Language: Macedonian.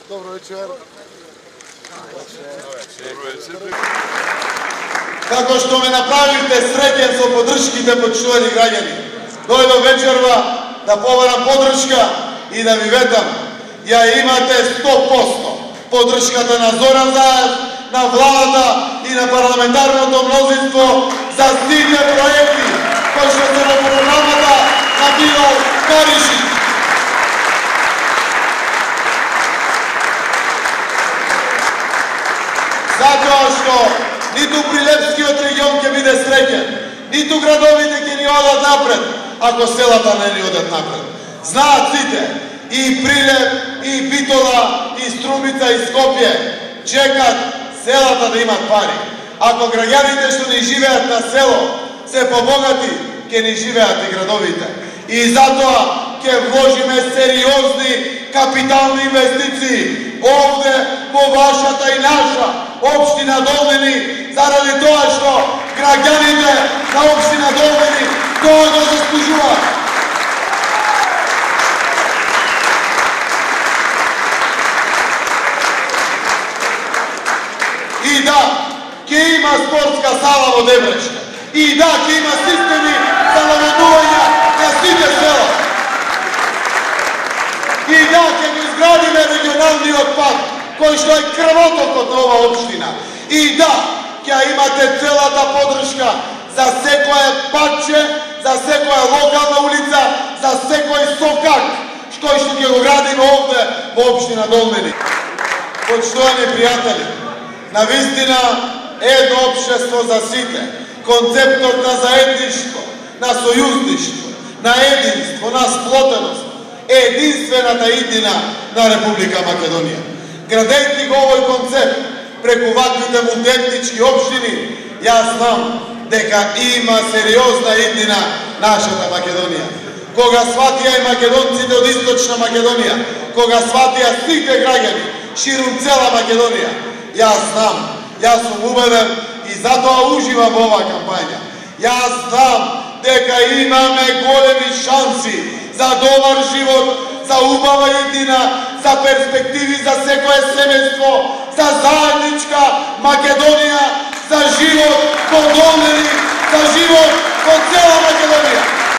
Dobro večer. Kako što me napravite srećen со подршките, почитувани граѓани. Дојдов вечерва да побарам подршка и да ви ветам, ја имате 100% подршката на Зоран Заев, на владата и на парламентарното мнозинство за сите проекти кои што се во програмата на Билал Каришич. Затоа што ниту Прилепскиот регион ќе биде среќен, ниту градовите ќе ни одат напред, ако селата не ни одат напред. Знаат сите, и Прилеп, и Битола, и Струмица, и Скопје, чекат селата да имат пари. Ако граѓаните што ни живеат на село се побогати, ќе ни живеат и градовите. И затоа ќе вложиме сериозни капитални инвестиции овде во вашата и наша општина Долмени, заради тоа што граѓаните на општина Долмени тоа го заслужуваат. И да, ќе има спортска сала во Дебречка. И да, ќе има системи за наводнување на сите села. И да, ќе го изградиме регионалниот пат, кој што е крвотокот на ова општина. И да, ќе имате целата подршка за секое патче, за секоја локална улица, за секој сокак, кој што ќе го градиме овде во општина Долмени. Почитувани пријатели, навистина едно општество за сите. Концептот на заедништво, на сојузништво, на единство, на сплотеност е единствената иднина на Република Македонија. Градејќи го овој концепт преку ваквите мултиетнички општини, јас знам дека има сериозна иднина нашата Македонија. Кога сватија и македонците од Источна Македонија, кога сватија сите граѓани ширум цела Македонија, јас знам, јас сум убеден и затоа уживам во оваа кампања. Јас знам дека имаме големи шанси за добар живот, за убава иднина, за перспективи за секое семејство, за заедничка Македонија, за живот во Долмени, за живот во цела Македонија.